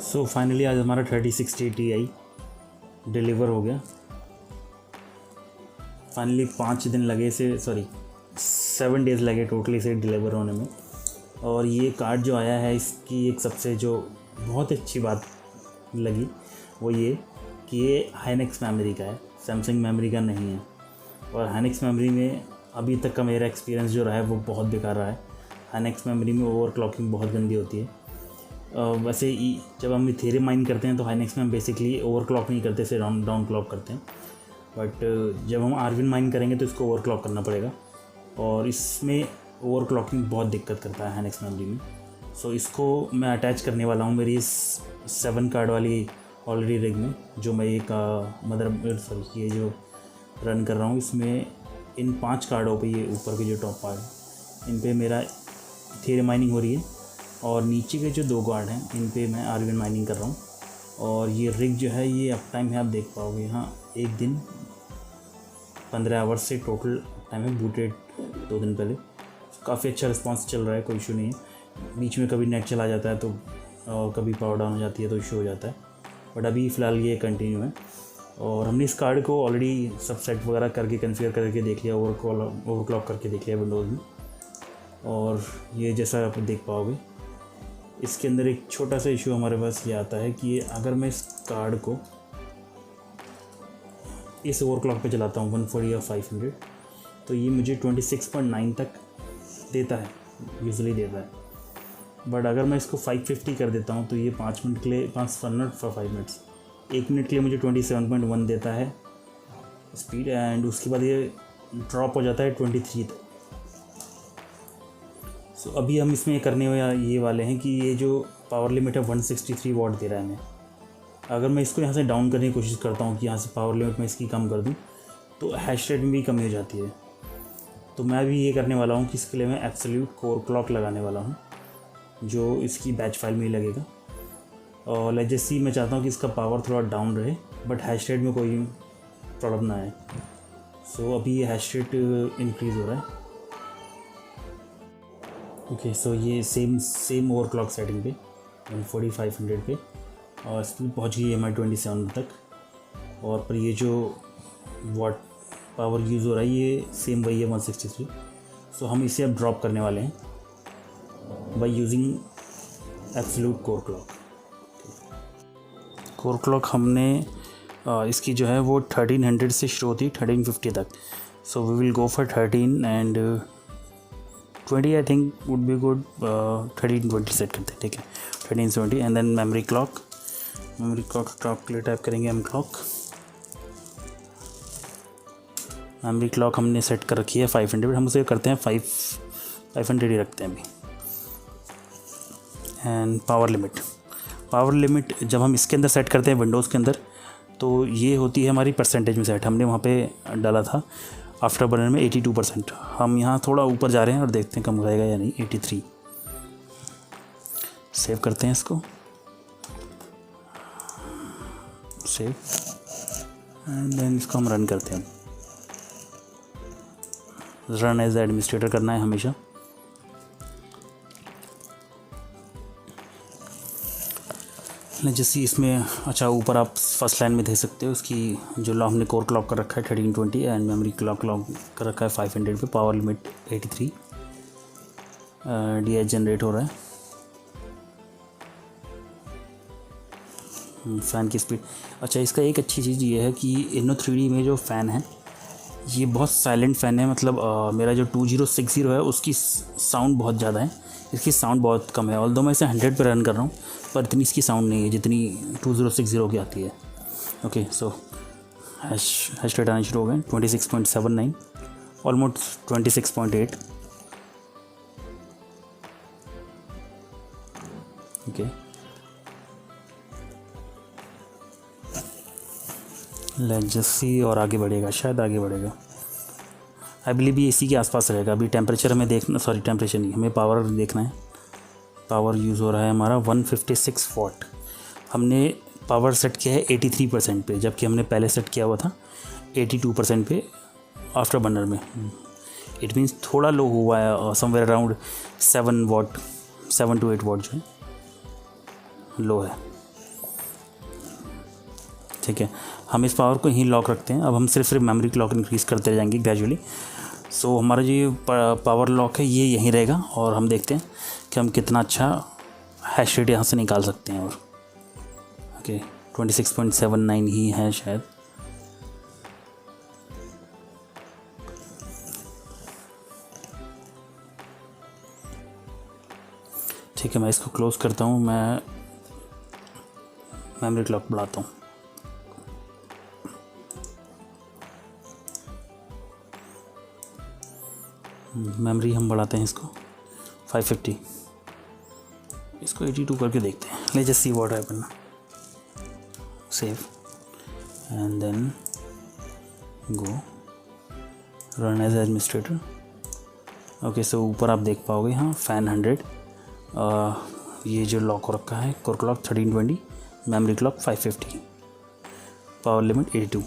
So finally आज हमारा 3060 Ti deliver हो गया। फाइनली 5 दिन लगे 7 डेज़ लगे टोटली इसे डिलीवर होने में। और ये कार्ड जो आया है इसकी एक सबसे जो बहुत अच्छी बात लगी वो ये कि ये हाइनेक्स मेमोरी का है, सैमसंग मेमोरी का नहीं है। और हाइनेक्स मेमोरी में अभी तक का मेरा एक्सपीरियंस जो रहा है वो बहुत बेकार रहा है। हाइनेक्स मेमोरी में ओवरक्लॉकिंग बहुत गंदी होती है। वैसे जब हम इथेरियम माइन करते हैं तो हाइनेक्स में हम बेसिकली ओवरक्लॉक नहीं करते, इसे डाउन क्लॉक करते हैं। बट जब हम आरविन माइन करेंगे तो इसको ओवरक्लॉक करना पड़ेगा और इसमें ओवरक्लॉकिंग बहुत दिक्कत करता है हाइनेक्स मेमोरी में। सो इसको मैं अटैच करने वाला हूँ मेरी इस 7 कार्ड वाली ऑलरेडी रिग में, जो मैं एक ये जो रन कर रहा हूँ। इसमें इन 5 कार्डों पे, ये ऊपर के जो टॉप पार्ट हैं इन पे मेरा इथेरियम माइनिंग हो रही है और नीचे के जो 2 कार्ड हैं इन पे मैं आरविन माइनिंग कर रहा हूँ। और ये रिग जो है ये अप टाइम है, आप देख पाओगे यहाँ 1 दिन 15 आवर्स से टोटल टाइम है। बूटेड 2 दिन पहले, काफ़ी अच्छा रिस्पांस चल रहा है, कोई इशू नहीं है। बीच में कभी नेट चला जाता है तो और कभी पावर डाउन हो जाती है तो इशू हो जाता है, बट अभी फ़िलहाल ये कंटिन्यू है। और हमने इस कार्ड को ऑलरेडी सब सेट वगैरह करके कन्फिगर करके देख लिया, ओवरक्लॉक करके देख लिया विंडोज़ में। और ये जैसा आप देख पाओगे इसके अंदर एक छोटा सा इशू हमारे पास ये आता है कि अगर मैं इस कार्ड को इस ओवरक्लॉक पे चलाता हूँ 140 या 500 तो ये मुझे 26.9 तक देता है, यूजुअली देता है। बट अगर मैं इसको 550 कर देता हूँ तो ये 5 मिनट के लिए 5 मिनट्स 1 मिनट के लिए मुझे 27.1 देता है स्पीड, एंड उसके बाद ये ड्रॉप हो जाता है 23 तक। सो अभी हम इसमें करने ये वाले हैं कि ये जो पावर लिमिट है 163 वॉट दे रहा है हमें। अगर मैं इसको यहाँ से डाउन करने की कोशिश करता हूँ कि यहाँ से पावर लिमिट में इसकी कम कर दूँ तो हैश रेट में भी कमी हो जाती है। तो मैं अभी ये करने वाला हूँ कि इसके लिए मैं एब्सोल्यूट कोर क्लॉक लगाने वाला हूँ, जो इसकी बैच फाइल में ही लगेगा। और लेजेसी मैं चाहता हूँ कि इसका पावर थोड़ा डाउन रहे बट हैश रेट में कोई प्रॉब्लम ना आए। सो अभी ये हैश रेट इंक्रीज़ हो रहा है। ओके, सो ये सेम ओवरक्लॉक सेटिंग पे 140-500 पे और स्पीड पहुँच गई MI27 तक। और पर ये जो वॉट पावर यूज़ हो रहा है ये सेम वही है 163। सो हम इसे अब ड्रॉप करने वाले हैं by using absolute core clock. Core clock हमने इसकी जो है वो 1300 से शुरू होती है 1350 तक। So we will go for 13 and 20 I think would be good. 1320 set करते हैं, ठीक है 1370। एंड देन मेमोरी क्लॉक के लिए टाइप करेंगे एम क्लॉक। मेमोरी क्लॉक हमने सेट कर रखी है 500, हम उसे करते हैं 500 ही रखते हैं अभी। एंड पावर लिमिट जब हम इसके अंदर सेट करते हैं विंडोज़ के अंदर तो ये होती है हमारी परसेंटेज में सेट। हमने वहाँ पे डाला था आफ्टर बर्नर में 82%। हम यहाँ थोड़ा ऊपर जा रहे हैं और देखते हैं कम हो जाएगा या नहीं। 83 सेव करते हैं इसको, सेव एंड देन इसको हम रन करते हैं। रन एज एडमिनिस्ट्रेटर करना है हमेशा। जैसे इसमें अच्छा ऊपर आप फर्स्ट लाइन में देख सकते हो उसकी जो हमने कोर क्लॉक कर रखा है 1320 एंड मेमोरी क्लॉक कर रखा है 500 पे। पावर लिमिट 83 DH जनरेट हो रहा है। फ़ैन की स्पीड, अच्छा इसका एक अच्छी चीज़ ये है कि इनो 3D में जो फ़ैन है ये बहुत साइलेंट फ़ैन है। मतलब मेरा जो 2060 है उसकी साउंड बहुत ज़्यादा है, इसकी साउंड बहुत कम है। ऑल्दो मैं इसे 100 पे रन कर रहा हूँ पर इतनी इसकी साउंड नहीं है जितनी 2060 की आती है। ओके, सो हैश रेट आने शुरू हो गए 26.79 ऑलमोस्ट 26.8। ओके, लेजेसी और आगे बढ़ेगा, शायद आगे बढ़ेगा। आई बिलीव ये इसी के आसपास रहेगा। अभी टेम्परेचर हमें देखना, सॉरी टेम्परेचर नहीं, हमें पावर देखना है। पावर यूज़ हो रहा है हमारा 156 वॉट। हमने पावर सेट किया है 83% पे, जबकि हमने पहले सेट किया हुआ था 82% पे आफ्टर बर्नर में। इट मीन्स थोड़ा लो हुआ है, समवेयर अराउंड 7 to 8 वॉट जो है लो है। ठीक है, हम इस पावर को यहीं लॉक रखते हैं। अब हम सिर्फ मेमोरी क्लॉक इंक्रीज़ करते जाएंगे ग्रेजुअली। सो हमारा जो ये पावर लॉक है ये यहीं रहेगा और हम देखते हैं कि हम कितना अच्छा हैश रेट यहाँ से निकाल सकते हैं। और ओके 26.79 ही है शायद। ठीक है, मैं इसको क्लोज़ करता हूँ, मैं मेमोरी क्लॉक बढ़ाता हूँ। मेमोरी हम बढ़ाते हैं इसको 550, इसको 82 करके देखते हैं। Let's just see what happen. Save and then go run as administrator. Okay, so ऊपर आप देख पाओगे हाँ फैन 100, ये जो लॉक हो रखा है core clock 1320, memory clock 550, power limit 83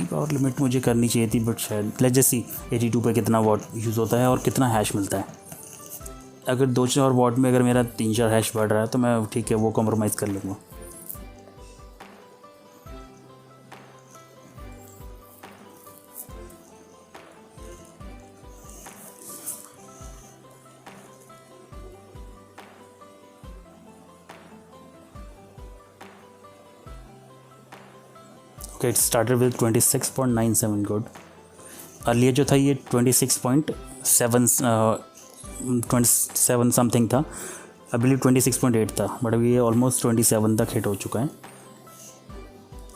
power limit मुझे करनी चाहिए थी, बट शायद लेट्स जस्ट सी 82 पे कितना वॉट यूज़ होता है और कितना हैश मिलता है। अगर 2-4 वॉट में अगर मेरा 3-4 हैश बढ़ रहा है तो मैं ठीक है वो कॉम्प्रोमाइज़ कर लूँगा। It started with 26.97 good. Earlier जो था ये 27 समथिंग था, आई बिलीव 26.8 था, बट अभी ये ऑलमोस्ट 27 तक हिट हो चुका है।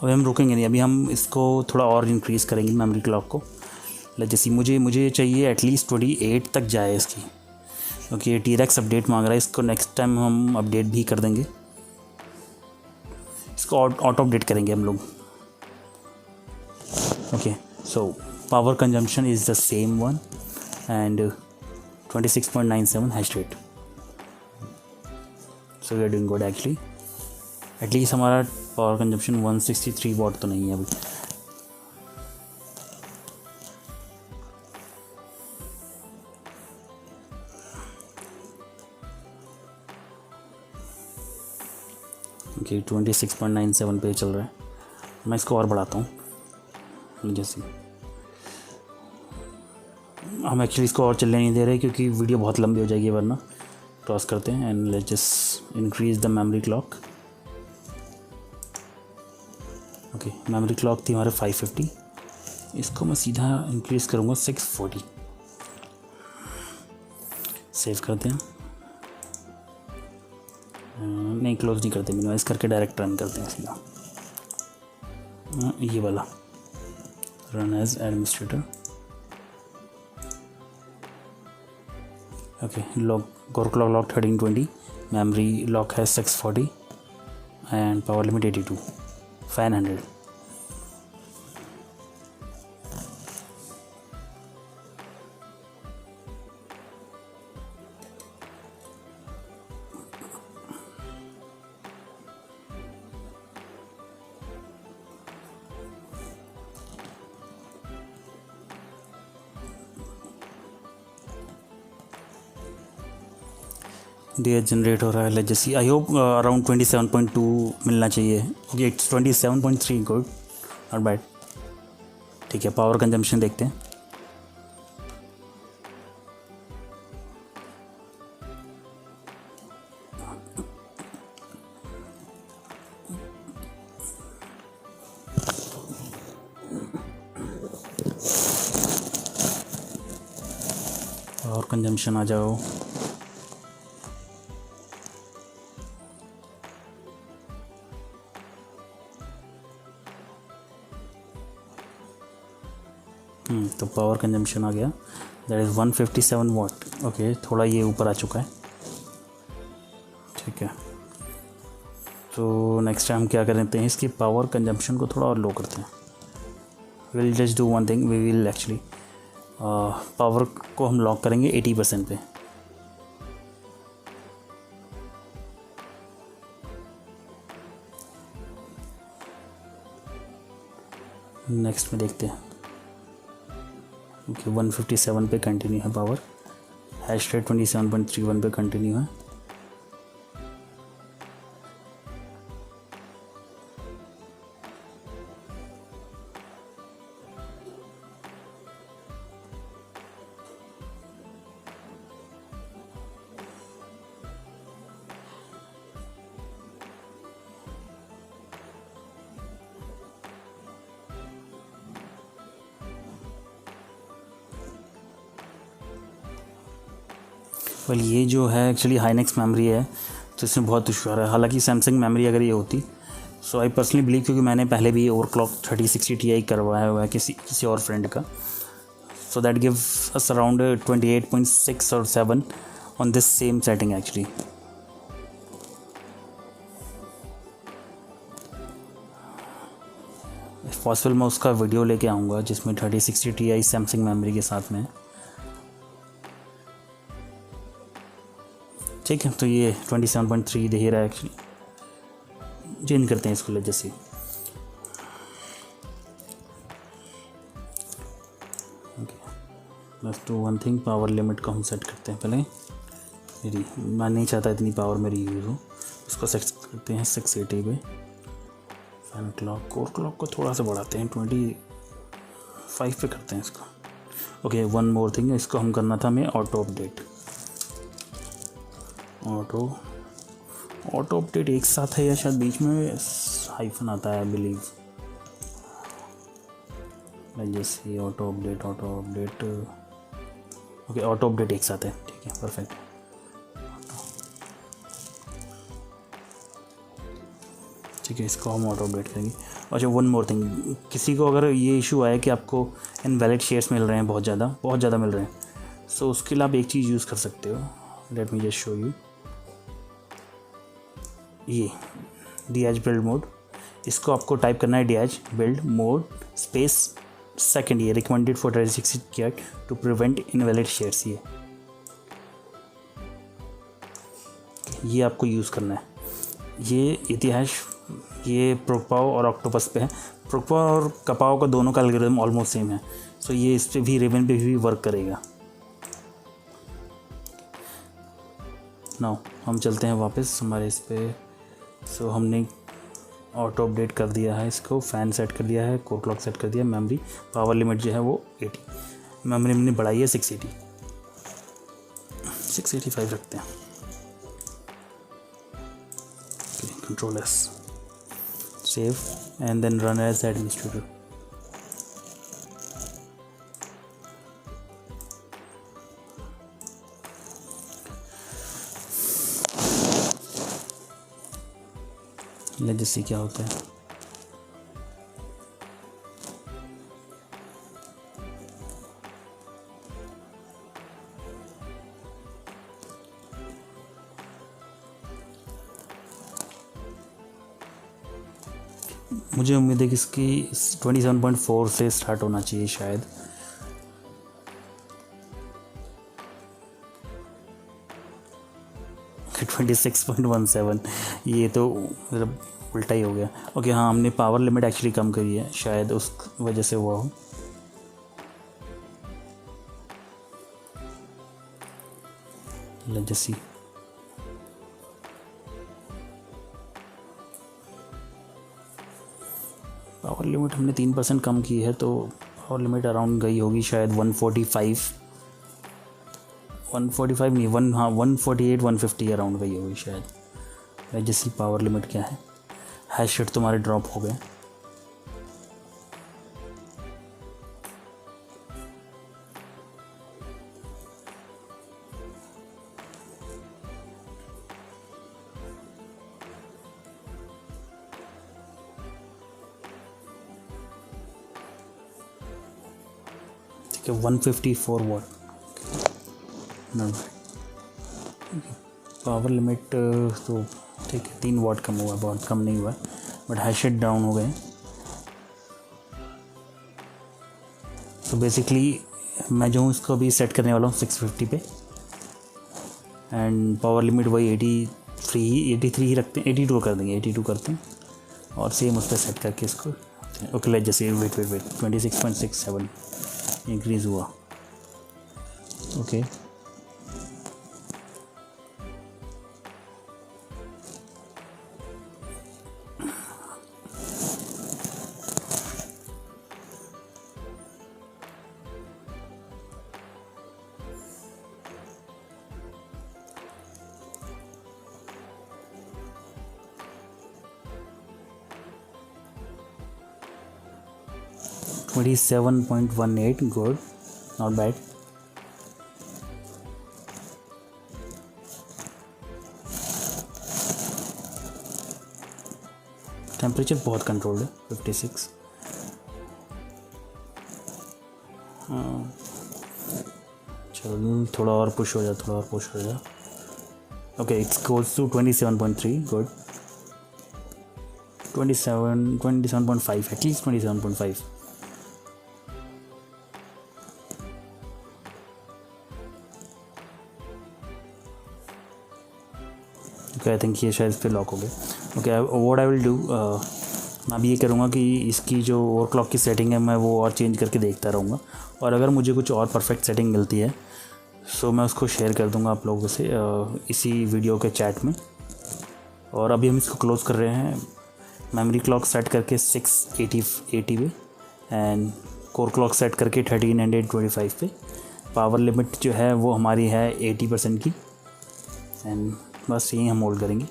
अभी हम रुकेंगे नहीं, अभी हम इसको थोड़ा और इंक्रीज़ करेंगे मेमोरी क्लॉक को। जैसे मुझे चाहिए एटलीस्ट 28 तक जाए इसकी, क्योंकि ये टीरेक्स अपडेट मांग रहा है। इसको नेक्स्ट टाइम हम अपडेट भी कर देंगे, इसको ऑटो अपडेट करेंगे हम लोग। Okay, so power consumption is the same one and 26.97 hash rate, so we are doing good actually. At least हमारा power consumption 163 watt तो नहीं है अभी। ओके 26.97 पे चल रहा है, मैं इसको और बढ़ाता हूँ। जैसे हम एक्चुअली इसको और चलने नहीं दे रहे क्योंकि वीडियो बहुत लंबी हो जाएगी वरना। क्रॉस करते हैं and let's just increase the memory clock. Okay, memory clock थी हमारे 550, इसको मैं सीधा इंक्रीज़ करूँगा 640। सेव करते हैं, नहीं क्लोज नहीं करते, मिनिमाइज करके डायरेक्ट रन करते हैं सीधा ये वाला run as administrator। okay, core clock lock 1320, memory lock has 640 and power limit 82, fan 100। D generate हो रहा है। Let's see, I hope around 27.2 मिलना चाहिए। Okay it's 27.3 good, not bad. ठीक है, पावर कंजम्पशन देखते हैं। पावर कंजम्पशन आ जाओ। तो पावर कंजम्पशन आ गया, दैट इज़ 157 वाट। ओके, थोड़ा ये ऊपर आ चुका है। ठीक है, तो नेक्स्ट टाइम क्या करते हैं, इसकी पावर कंजम्पशन को थोड़ा और लो करते हैं। Will just do one thing, we will actually power को हम लॉक करेंगे 80% पे। नेक्स्ट में देखते हैं। ओके 157 पे कंटिन्यू है पावर, हैश रेट 27.31 पे कंटिन्यू है। वेल ये जो है एक्चुअली हाइनेक्स मेमोरी है, तो इसमें बहुत दुश्वार है। हालांकि सैमसंग मेमोरी अगर ये होती, सो आई पर्सनली बिलीव, क्योंकि मैंने पहले भी ओवरक्लॉक 3060 Ti करवाया हुआ है किसी और फ्रेंड का, so that gives us around 28.6 or 7 on this same setting actually. if possible मैं उसका वीडियो लेके आऊँगा जिसमें 3060 Ti सैमसंग मेमोरी के साथ में। ठीक है, तो ये 27.3 दे ही रहा है एक्चुअली। चेंज करते हैं इसको जैसे। बस do one thing, power limit को हम सेट करते हैं पहले। मेरी मैं नहीं चाहता इतनी पावर मेरी यूज़ हो, इसको सेट करते हैं 680 पे। फैन क्लॉक, कोर क्लॉक को थोड़ा सा बढ़ाते हैं, 25 पे करते हैं इसको। ओके, वन मोर थिंग, इसको हम करना था हमें ऑटो अपडेट। ऑटो अपडेट एक साथ है या शायद बीच में हाइफन आता है, बिलीव। जैसे auto update okay, auto update एक साथ है, ठीक है, परफेक्ट। ठीक है, इसको हम ऑटो अपडेट करेंगे। अच्छा, वन मोर थिंग, किसी को अगर ये इशू आया कि आपको इनवैलिड शेयर्स मिल रहे हैं, बहुत ज़्यादा मिल रहे हैं, सो उसके लिए आप एक चीज़ यूज़ कर सकते हो। Let me just show you, ये DH बिल्ड मोड, इसको आपको टाइप करना है DH build mode space second, ये recommended for 3060 Ti to prevent invalid shares. ये आपको यूज़ करना है। ये इतिहास, ये प्रोकपाओ और ऑक्टोपस पे है। प्रोकपाओ और कपाओ का दोनों का एल्गोरिथम ऑलमोस्ट सेम है, सो ये इस पर भी, रेवन पे भी वर्क करेगा। नाउ हम चलते हैं वापस हमारे इस पे। सो हमने ऑटो अपडेट कर दिया है इसको, फ़ैन सेट कर दिया है, कोर क्लॉक सेट कर दिया, मेमोरी पावर लिमिट जो है वो 80, मेमोरी हमने बढ़ाई है 685 रखते हैं। Control S, save and then run as administrator. Let's see क्या होता है। मुझे उम्मीद है कि इसकी 27.4 से स्टार्ट होना चाहिए शायद। कि 26.17, ये तो मतलब उल्टा ही हो गया। ओके हाँ, हमने पावर लिमिट एक्चुअली कम करी है, शायद उस वजह से हुआ हो। जैसी पावर लिमिट हमने 3% कम की है, तो पावर लिमिट अराउंड गई होगी शायद 145 नहीं, 148-150 अराउंड गई होगी शायद। जैसी पावर लिमिट क्या है, हैश रेट तुम्हारे ड्रॉप हो गए। ठीक है, 154 वाट। पावर लिमिट तो ठीक है, 3 वाट कम हुआ, बहुत कम नहीं हुआ, बट हैश रेट डाउन हो गए। तो बेसिकली मैं जो हूँ इसको अभी सेट करने वाला हूँ 650 पे, एंड पावर लिमिट वही 83 ही रखते हैं, 82 कर देंगे, 82 करते हैं, और सेम उस पर सेट करके इसको। ओके, लेट जैसे वेट 26.67 इंक्रीज़ हुआ। Okay $27.18, good, not bad। Temperature बहुत कंट्रोल्ड है 56। हाँ चलो थोड़ा और पुश हो जा। Okay it's goals to 27.3 good. 27.5 at least 27.5। Okay I think ये शायद इस पर लॉक हो गया। Okay what I will do, मैं अभी ये करूँगा कि इसकी जो ओवरक्लॉक की सेटिंग है मैं वो और चेंज करके देखता रहूँगा, और अगर मुझे कुछ और परफेक्ट सेटिंग मिलती है सो मैं उसको शेयर कर दूँगा आप लोगों से इसी वीडियो के चैट में। और अभी हम इसको क्लोज़ कर रहे हैं, मेमोरी क्लॉक सेट करके 680 पे एंड कोर क्लॉक सेट करके 1325 पे। पावर लिमिट जो है वो हमारी है 80% की, एंड बस यही हम होल्ड करेंगे।